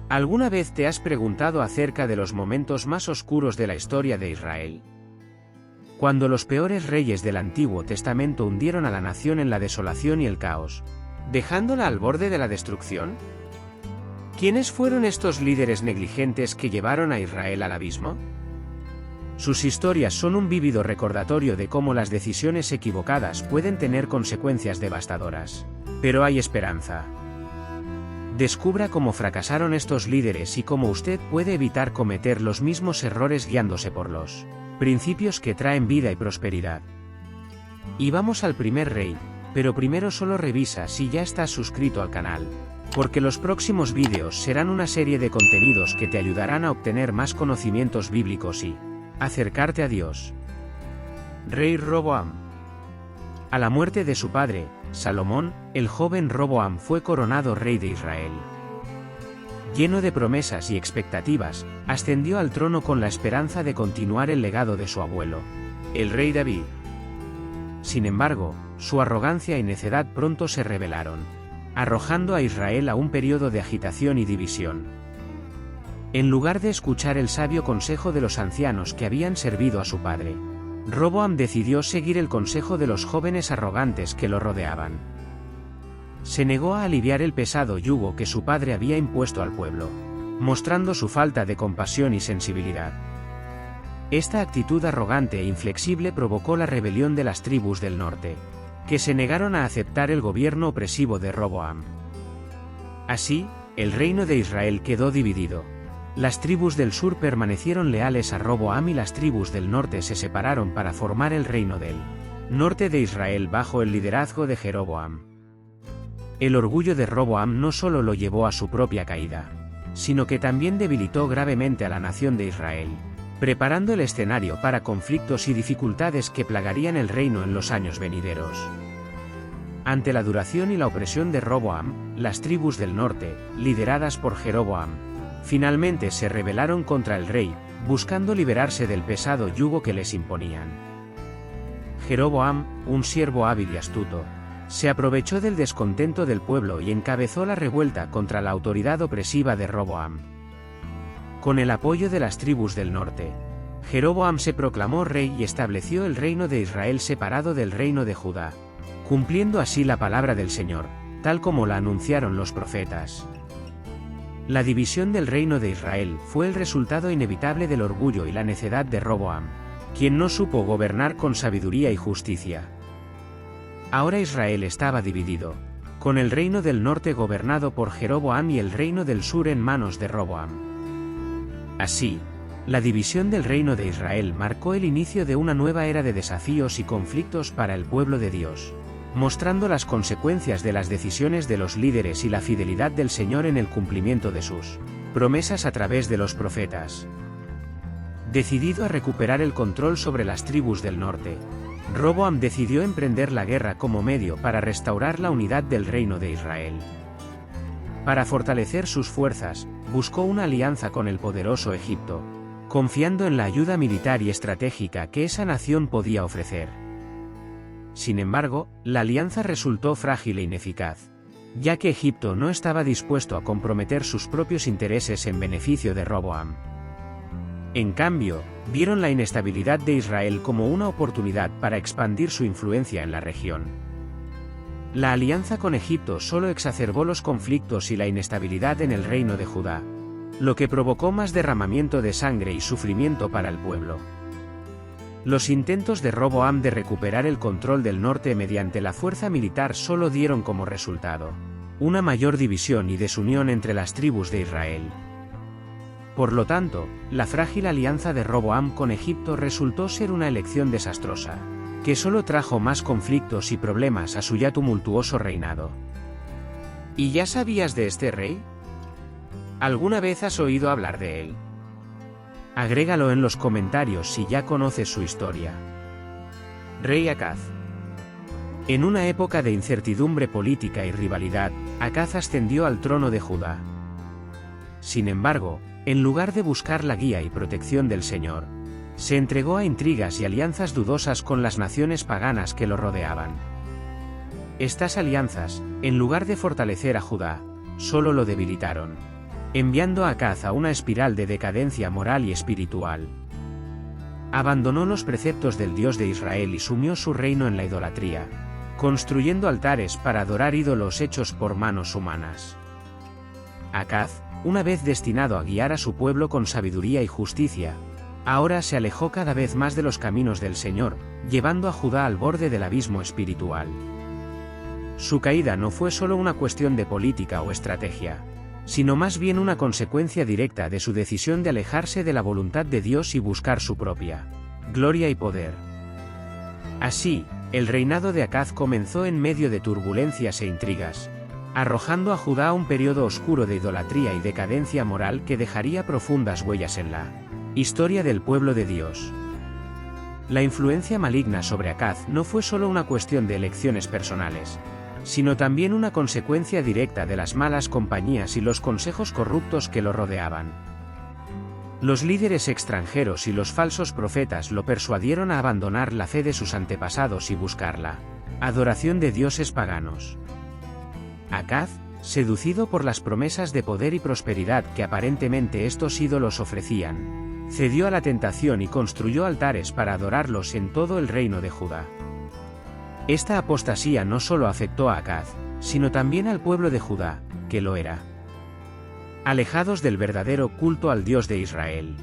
¿Alguna vez te has preguntado acerca de los momentos más oscuros de la historia de Israel? Cuando los peores reyes del Antiguo Testamento hundieron a la nación en la desolación y el caos, dejándola al borde de la destrucción. ¿Quiénes fueron estos líderes negligentes que llevaron a Israel al abismo? Sus historias son un vívido recordatorio de cómo las decisiones equivocadas pueden tener consecuencias devastadoras. Pero hay esperanza. Descubra cómo fracasaron estos líderes y cómo usted puede evitar cometer los mismos errores guiándose por los principios que traen vida y prosperidad. Y vamos al primer rey, pero primero solo revisa si ya estás suscrito al canal, porque los próximos vídeos serán una serie de contenidos que te ayudarán a obtener más conocimientos bíblicos y acercarte a Dios. Rey Roboam. A la muerte de su padre, Salomón, el joven Roboam fue coronado rey de Israel. Lleno de promesas y expectativas, ascendió al trono con la esperanza de continuar el legado de su abuelo, el rey David. Sin embargo, su arrogancia y necedad pronto se rebelaron, arrojando a Israel a un periodo de agitación y división. En lugar de escuchar el sabio consejo de los ancianos que habían servido a su padre, Roboam decidió seguir el consejo de los jóvenes arrogantes que lo rodeaban. Se negó a aliviar el pesado yugo que su padre había impuesto al pueblo, mostrando su falta de compasión y sensibilidad. Esta actitud arrogante e inflexible provocó la rebelión de las tribus del norte, que se negaron a aceptar el gobierno opresivo de Roboam. Así, el reino de Israel quedó dividido. Las tribus del sur permanecieron leales a Roboam y las tribus del norte se separaron para formar el reino del norte de Israel bajo el liderazgo de Jeroboam. El orgullo de Roboam no solo lo llevó a su propia caída, sino que también debilitó gravemente a la nación de Israel, preparando el escenario para conflictos y dificultades que plagarían el reino en los años venideros. Ante la duración y la opresión de Roboam, las tribus del norte, lideradas por Jeroboam, finalmente se rebelaron contra el rey, buscando liberarse del pesado yugo que les imponían. Jeroboam, un siervo hábil y astuto, se aprovechó del descontento del pueblo y encabezó la revuelta contra la autoridad opresiva de Roboam. Con el apoyo de las tribus del norte, Jeroboam se proclamó rey y estableció el reino de Israel separado del reino de Judá, cumpliendo así la palabra del Señor, tal como la anunciaron los profetas. La división del reino de Israel fue el resultado inevitable del orgullo y la necedad de Roboam, quien no supo gobernar con sabiduría y justicia. Ahora Israel estaba dividido, con el reino del norte gobernado por Jeroboam y el reino del sur en manos de Roboam. Así, la división del reino de Israel marcó el inicio de una nueva era de desafíos y conflictos para el pueblo de Dios, mostrando las consecuencias de las decisiones de los líderes y la fidelidad del Señor en el cumplimiento de sus promesas a través de los profetas. Decidido a recuperar el control sobre las tribus del norte, Roboam decidió emprender la guerra como medio para restaurar la unidad del reino de Israel. Para fortalecer sus fuerzas, buscó una alianza con el poderoso Egipto, confiando en la ayuda militar y estratégica que esa nación podía ofrecer. Sin embargo, la alianza resultó frágil e ineficaz, ya que Egipto no estaba dispuesto a comprometer sus propios intereses en beneficio de Roboam. En cambio, vieron la inestabilidad de Israel como una oportunidad para expandir su influencia en la región. La alianza con Egipto solo exacerbó los conflictos y la inestabilidad en el reino de Judá, lo que provocó más derramamiento de sangre y sufrimiento para el pueblo. Los intentos de Roboam de recuperar el control del norte mediante la fuerza militar solo dieron como resultado una mayor división y desunión entre las tribus de Israel. Por lo tanto, la frágil alianza de Roboam con Egipto resultó ser una elección desastrosa, que solo trajo más conflictos y problemas a su ya tumultuoso reinado. ¿Y ya sabías de este rey? ¿Alguna vez has oído hablar de él? Agrégalo en los comentarios si ya conoces su historia. Rey Acaz. En una época de incertidumbre política y rivalidad, Acaz ascendió al trono de Judá. Sin embargo, en lugar de buscar la guía y protección del Señor, se entregó a intrigas y alianzas dudosas con las naciones paganas que lo rodeaban. Estas alianzas, en lugar de fortalecer a Judá, solo lo debilitaron. enviando a Acaz a una espiral de decadencia moral y espiritual. Abandonó los preceptos del Dios de Israel y sumió su reino en la idolatría, construyendo altares para adorar ídolos hechos por manos humanas. Acaz, una vez destinado a guiar a su pueblo con sabiduría y justicia, ahora se alejó cada vez más de los caminos del Señor, llevando a Judá al borde del abismo espiritual. Su caída no fue solo una cuestión de política o estrategia, sino más bien una consecuencia directa de su decisión de alejarse de la voluntad de Dios y buscar su propia gloria y poder. Así, el reinado de Acaz comenzó en medio de turbulencias e intrigas, arrojando a Judá un periodo oscuro de idolatría y decadencia moral que dejaría profundas huellas en la historia del pueblo de Dios. La influencia maligna sobre Acaz no fue solo una cuestión de elecciones personales, sino también una consecuencia directa de las malas compañías y los consejos corruptos que lo rodeaban. Los líderes extranjeros y los falsos profetas lo persuadieron a abandonar la fe de sus antepasados y buscar la adoración de dioses paganos. Acaz, seducido por las promesas de poder y prosperidad que aparentemente estos ídolos ofrecían, cedió a la tentación y construyó altares para adorarlos en todo el reino de Judá. Esta apostasía no solo afectó a Acaz, sino también al pueblo de Judá, que lo era, alejados del verdadero culto al Dios de Israel.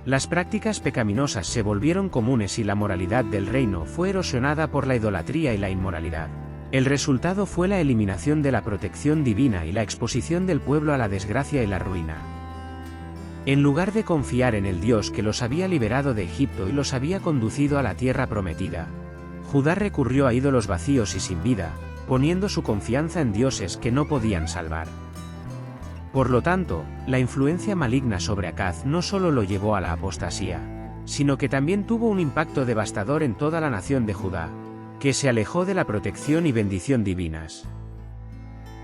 Las prácticas pecaminosas se volvieron comunes y la moralidad del reino fue erosionada por la idolatría y la inmoralidad. El resultado fue la eliminación de la protección divina y la exposición del pueblo a la desgracia y la ruina. En lugar de confiar en el Dios que los había liberado de Egipto y los había conducido a la tierra prometida, Judá recurrió a ídolos vacíos y sin vida, poniendo su confianza en dioses que no podían salvar. Por lo tanto, la influencia maligna sobre Acaz no solo lo llevó a la apostasía, sino que también tuvo un impacto devastador en toda la nación de Judá, que se alejó de la protección y bendición divinas.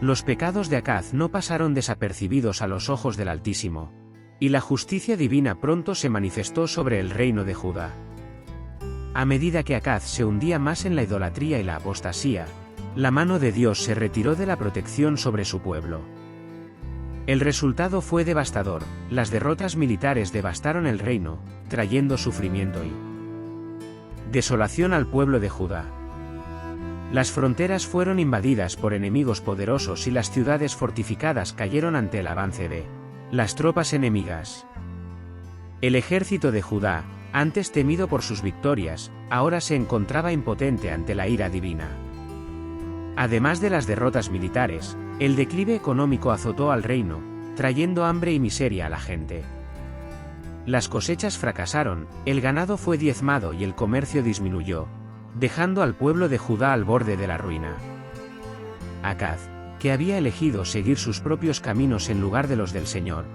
Los pecados de Acaz no pasaron desapercibidos a los ojos del Altísimo, y la justicia divina pronto se manifestó sobre el reino de Judá. A medida que Acaz se hundía más en la idolatría y la apostasía, la mano de Dios se retiró de la protección sobre su pueblo. El resultado fue devastador, las derrotas militares devastaron el reino, trayendo sufrimiento y desolación al pueblo de Judá. Las fronteras fueron invadidas por enemigos poderosos y las ciudades fortificadas cayeron ante el avance de las tropas enemigas. El ejército de Judá, antes temido por sus victorias, ahora se encontraba impotente ante la ira divina. Además de las derrotas militares, el declive económico azotó al reino, trayendo hambre y miseria a la gente. Las cosechas fracasaron, el ganado fue diezmado y el comercio disminuyó, dejando al pueblo de Judá al borde de la ruina. Acaz, que había elegido seguir sus propios caminos en lugar de los del Señor,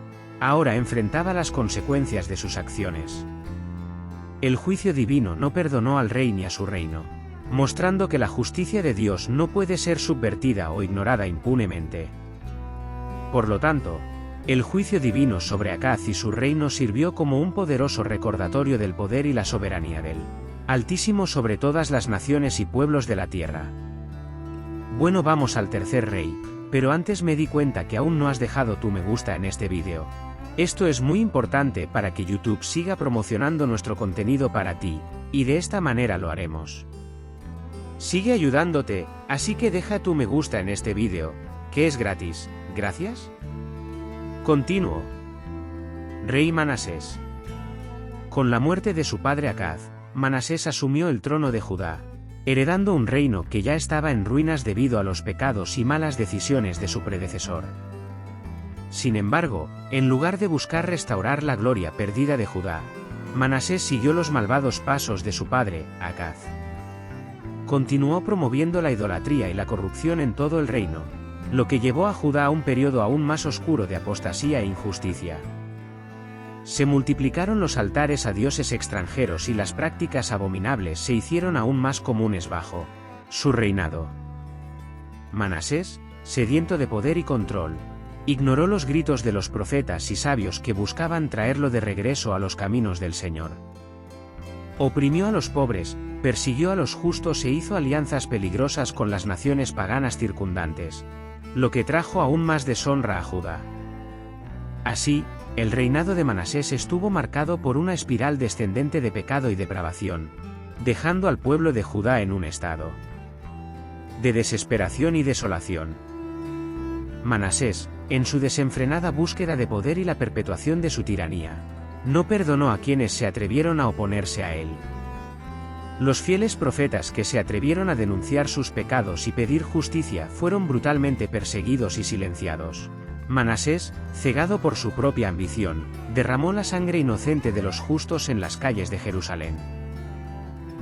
ahora enfrentaba las consecuencias de sus acciones. El juicio divino no perdonó al rey ni a su reino, mostrando que la justicia de Dios no puede ser subvertida o ignorada impunemente. Por lo tanto, el juicio divino sobre Acaz y su reino sirvió como un poderoso recordatorio del poder y la soberanía del Altísimo sobre todas las naciones y pueblos de la tierra. Bueno, vamos al tercer rey, pero antes me di cuenta que aún no has dejado tu me gusta en este vídeo. Esto es muy importante para que YouTube siga promocionando nuestro contenido para ti, y de esta manera lo haremos. Sigue ayudándote, así que deja tu me gusta en este vídeo, que es gratis. ¿Gracias? Continuo. Rey Manasés. Con la muerte de su padre Acaz, Manasés asumió el trono de Judá, heredando un reino que ya estaba en ruinas debido a los pecados y malas decisiones de su predecesor. Sin embargo, en lugar de buscar restaurar la gloria perdida de Judá, Manasés siguió los malvados pasos de su padre, Acaz. Continuó promoviendo la idolatría y la corrupción en todo el reino, lo que llevó a Judá a un periodo aún más oscuro de apostasía e injusticia. Se multiplicaron los altares a dioses extranjeros y las prácticas abominables se hicieron aún más comunes bajo su reinado. Manasés, sediento de poder y control, ignoró los gritos de los profetas y sabios que buscaban traerlo de regreso a los caminos del Señor. Oprimió a los pobres, persiguió a los justos e hizo alianzas peligrosas con las naciones paganas circundantes, lo que trajo aún más deshonra a Judá. Así, el reinado de Manasés estuvo marcado por una espiral descendente de pecado y depravación, dejando al pueblo de Judá en un estado de desesperación y desolación. Manasés, en su desenfrenada búsqueda de poder y la perpetuación de su tiranía, no perdonó a quienes se atrevieron a oponerse a él. Los fieles profetas que se atrevieron a denunciar sus pecados y pedir justicia fueron brutalmente perseguidos y silenciados. Manasés, cegado por su propia ambición, derramó la sangre inocente de los justos en las calles de Jerusalén.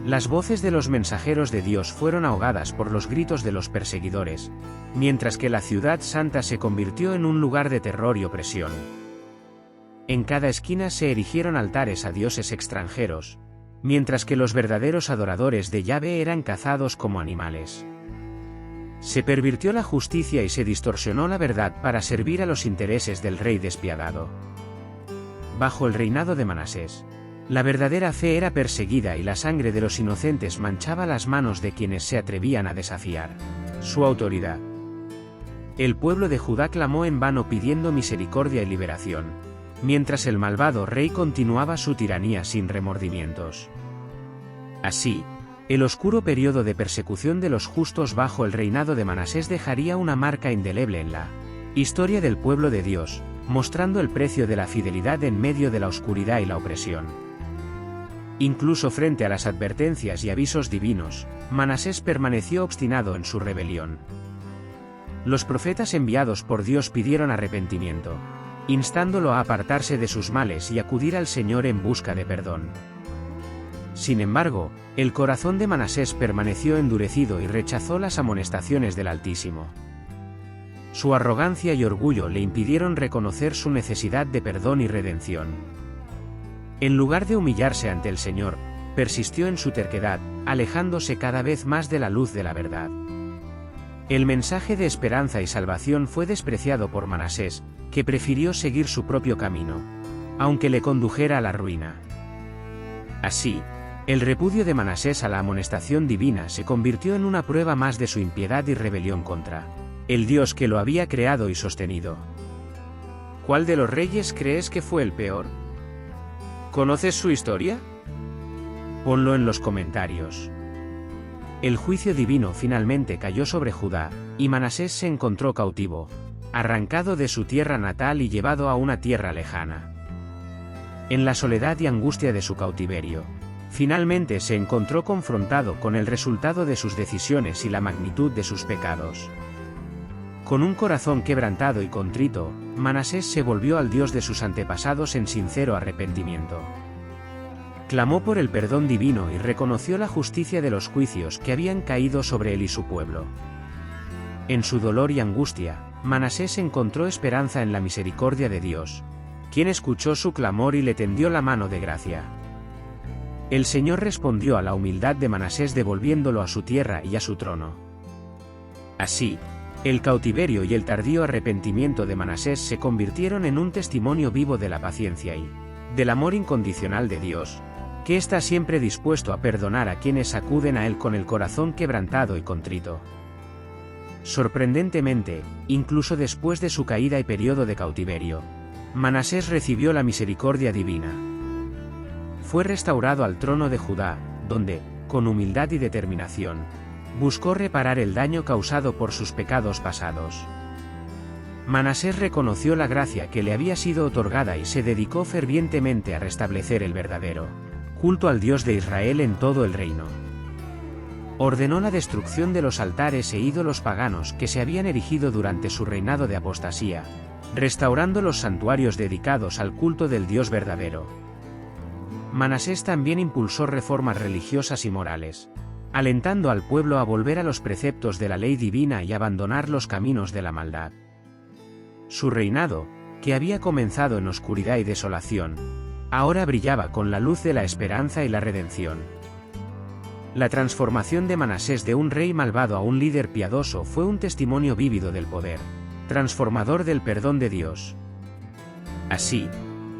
Las voces de los mensajeros de Dios fueron ahogadas por los gritos de los perseguidores, mientras que la ciudad santa se convirtió en un lugar de terror y opresión. En cada esquina se erigieron altares a dioses extranjeros, mientras que los verdaderos adoradores de Yahvé eran cazados como animales. Se pervirtió la justicia y se distorsionó la verdad para servir a los intereses del rey despiadado. Bajo el reinado de Manasés, la verdadera fe era perseguida y la sangre de los inocentes manchaba las manos de quienes se atrevían a desafiar su autoridad. El pueblo de Judá clamó en vano pidiendo misericordia y liberación, mientras el malvado rey continuaba su tiranía sin remordimientos. Así, el oscuro periodo de persecución de los justos bajo el reinado de Manasés dejaría una marca indeleble en la historia del pueblo de Dios, mostrando el precio de la fidelidad en medio de la oscuridad y la opresión. Incluso frente a las advertencias y avisos divinos, Manasés permaneció obstinado en su rebelión. Los profetas enviados por Dios pidieron arrepentimiento, instándolo a apartarse de sus males y acudir al Señor en busca de perdón. Sin embargo, el corazón de Manasés permaneció endurecido y rechazó las amonestaciones del Altísimo. Su arrogancia y orgullo le impidieron reconocer su necesidad de perdón y redención. En lugar de humillarse ante el Señor, persistió en su terquedad, alejándose cada vez más de la luz de la verdad. El mensaje de esperanza y salvación fue despreciado por Manasés, que prefirió seguir su propio camino, aunque le condujera a la ruina. Así, el repudio de Manasés a la amonestación divina se convirtió en una prueba más de su impiedad y rebelión contra el Dios que lo había creado y sostenido. ¿Cuál de los reyes crees que fue el peor? ¿Conoces su historia? Ponlo en los comentarios. El juicio divino finalmente cayó sobre Judá, y Manasés se encontró cautivo, arrancado de su tierra natal y llevado a una tierra lejana. En la soledad y angustia de su cautiverio, finalmente se encontró confrontado con el resultado de sus decisiones y la magnitud de sus pecados. Con un corazón quebrantado y contrito, Manasés se volvió al Dios de sus antepasados en sincero arrepentimiento. Clamó por el perdón divino y reconoció la justicia de los juicios que habían caído sobre él y su pueblo. En su dolor y angustia, Manasés encontró esperanza en la misericordia de Dios, quien escuchó su clamor y le tendió la mano de gracia. El Señor respondió a la humildad de Manasés devolviéndolo a su tierra y a su trono. Así, el cautiverio y el tardío arrepentimiento de Manasés se convirtieron en un testimonio vivo de la paciencia y del amor incondicional de Dios, que está siempre dispuesto a perdonar a quienes acuden a Él con el corazón quebrantado y contrito. Sorprendentemente, incluso después de su caída y periodo de cautiverio, Manasés recibió la misericordia divina. Fue restaurado al trono de Judá, donde, con humildad y determinación, buscó reparar el daño causado por sus pecados pasados. Manasés reconoció la gracia que le había sido otorgada y se dedicó fervientemente a restablecer el verdadero culto al Dios de Israel en todo el reino. Ordenó la destrucción de los altares e ídolos paganos que se habían erigido durante su reinado de apostasía, restaurando los santuarios dedicados al culto del Dios verdadero. Manasés también impulsó reformas religiosas y morales, alentando al pueblo a volver a los preceptos de la ley divina y abandonar los caminos de la maldad. Su reinado, que había comenzado en oscuridad y desolación, ahora brillaba con la luz de la esperanza y la redención. La transformación de Manasés de un rey malvado a un líder piadoso fue un testimonio vívido del poder transformador del perdón de Dios. Así,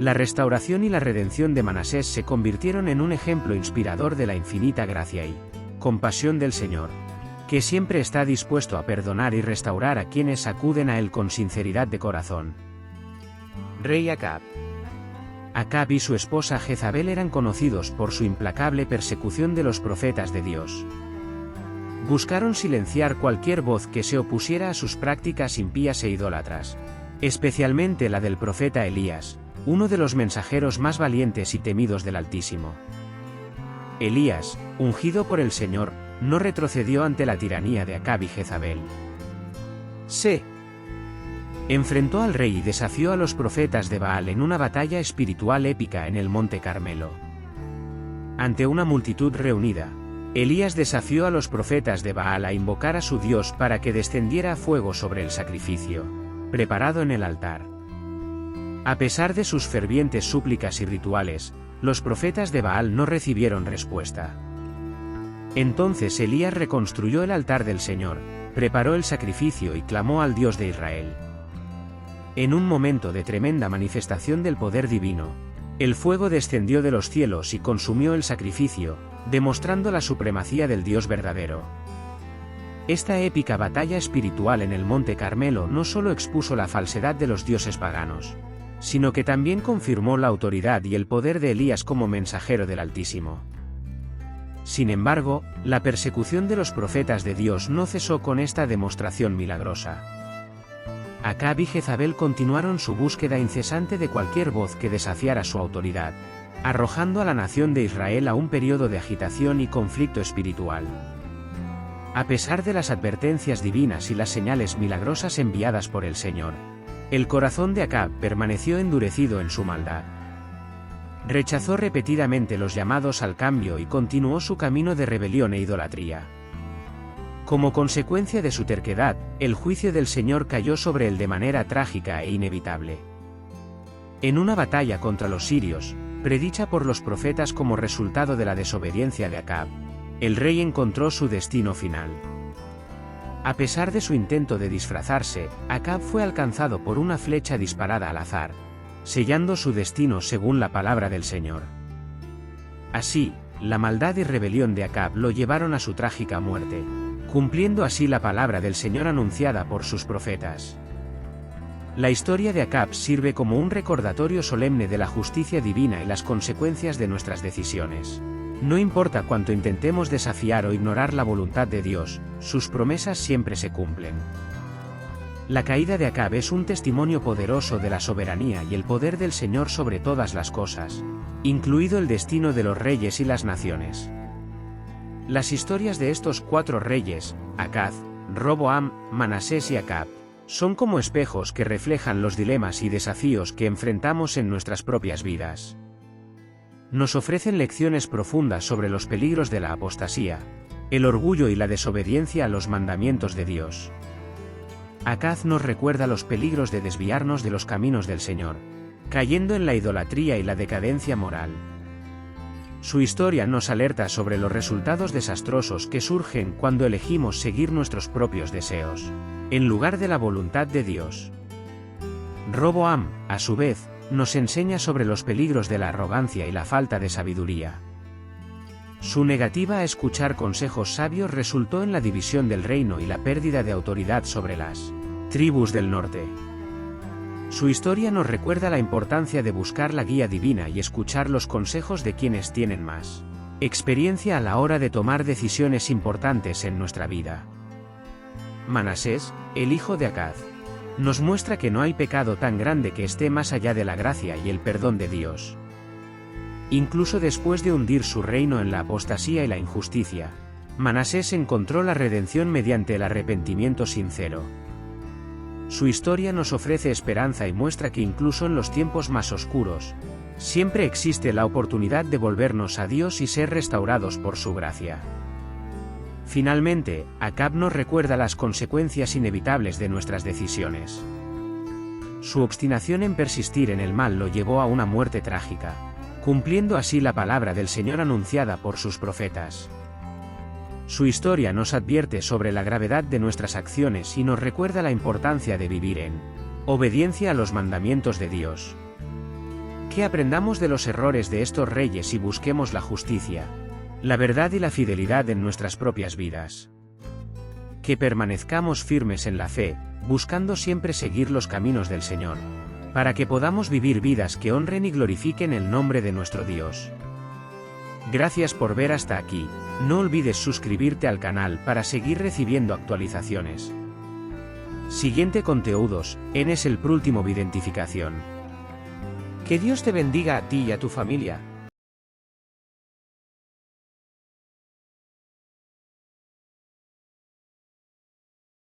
la restauración y la redención de Manasés se convirtieron en un ejemplo inspirador de la infinita gracia y compasión del Señor, que siempre está dispuesto a perdonar y restaurar a quienes acuden a Él con sinceridad de corazón. Rey Acab. Acab y su esposa Jezabel eran conocidos por su implacable persecución de los profetas de Dios. Buscaron silenciar cualquier voz que se opusiera a sus prácticas impías e idólatras, especialmente la del profeta Elías, uno de los mensajeros más valientes y temidos del Altísimo. Elías, ungido por el Señor, no retrocedió ante la tiranía de Acab y Jezabel. Se enfrentó al rey y desafió a los profetas de Baal en una batalla espiritual épica en el Monte Carmelo. Ante una multitud reunida, Elías desafió a los profetas de Baal a invocar a su Dios para que descendiera fuego sobre el sacrificio preparado en el altar. A pesar de sus fervientes súplicas y rituales, los profetas de Baal no recibieron respuesta. Entonces Elías reconstruyó el altar del Señor, preparó el sacrificio y clamó al Dios de Israel. En un momento de tremenda manifestación del poder divino, el fuego descendió de los cielos y consumió el sacrificio, demostrando la supremacía del Dios verdadero. Esta épica batalla espiritual en el Monte Carmelo no solo expuso la falsedad de los dioses paganos, sino que también confirmó la autoridad y el poder de Elías como mensajero del Altísimo. Sin embargo, la persecución de los profetas de Dios no cesó con esta demostración milagrosa. Acab y Jezabel continuaron su búsqueda incesante de cualquier voz que desafiara su autoridad, arrojando a la nación de Israel a un periodo de agitación y conflicto espiritual. A pesar de las advertencias divinas y las señales milagrosas enviadas por el Señor, el corazón de Acab permaneció endurecido en su maldad. Rechazó repetidamente los llamados al cambio y continuó su camino de rebelión e idolatría. Como consecuencia de su terquedad, el juicio del Señor cayó sobre él de manera trágica e inevitable. En una batalla contra los sirios, predicha por los profetas como resultado de la desobediencia de Acab, el rey encontró su destino final. A pesar de su intento de disfrazarse, Acab fue alcanzado por una flecha disparada al azar, sellando su destino según la palabra del Señor. Así, la maldad y rebelión de Acab lo llevaron a su trágica muerte, cumpliendo así la palabra del Señor anunciada por sus profetas. La historia de Acab sirve como un recordatorio solemne de la justicia divina y las consecuencias de nuestras decisiones. No importa cuánto intentemos desafiar o ignorar la voluntad de Dios, sus promesas siempre se cumplen. La caída de Acab es un testimonio poderoso de la soberanía y el poder del Señor sobre todas las cosas, incluido el destino de los reyes y las naciones. Las historias de estos 4 reyes, Acaz, Roboam, Manasés y Acab, son como espejos que reflejan los dilemas y desafíos que enfrentamos en nuestras propias vidas. Nos ofrecen lecciones profundas sobre los peligros de la apostasía, el orgullo y la desobediencia a los mandamientos de Dios. Acaz nos recuerda los peligros de desviarnos de los caminos del Señor, cayendo en la idolatría y la decadencia moral. Su historia nos alerta sobre los resultados desastrosos que surgen cuando elegimos seguir nuestros propios deseos, en lugar de la voluntad de Dios. Roboam, a su vez, nos enseña sobre los peligros de la arrogancia y la falta de sabiduría. Su negativa a escuchar consejos sabios resultó en la división del reino y la pérdida de autoridad sobre las tribus del norte. Su historia nos recuerda la importancia de buscar la guía divina y escuchar los consejos de quienes tienen más experiencia a la hora de tomar decisiones importantes en nuestra vida. Manasés, el hijo de Acaz, nos muestra que no hay pecado tan grande que esté más allá de la gracia y el perdón de Dios. Incluso después de hundir su reino en la apostasía y la injusticia, Manasés encontró la redención mediante el arrepentimiento sincero. Su historia nos ofrece esperanza y muestra que incluso en los tiempos más oscuros, siempre existe la oportunidad de volvernos a Dios y ser restaurados por su gracia. Finalmente, Acab nos recuerda las consecuencias inevitables de nuestras decisiones. Su obstinación en persistir en el mal lo llevó a una muerte trágica, cumpliendo así la palabra del Señor anunciada por sus profetas. Su historia nos advierte sobre la gravedad de nuestras acciones y nos recuerda la importancia de vivir en obediencia a los mandamientos de Dios. Que aprendamos de los errores de estos reyes y busquemos la justicia, la verdad y la fidelidad en nuestras propias vidas. Que permanezcamos firmes en la fe, buscando siempre seguir los caminos del Señor, para que podamos vivir vidas que honren y glorifiquen el nombre de nuestro Dios. Gracias por ver hasta aquí. No olvides suscribirte al canal para seguir recibiendo actualizaciones. Siguiente conteúdos, en es el último identificación. Que Dios te bendiga a ti y a tu familia.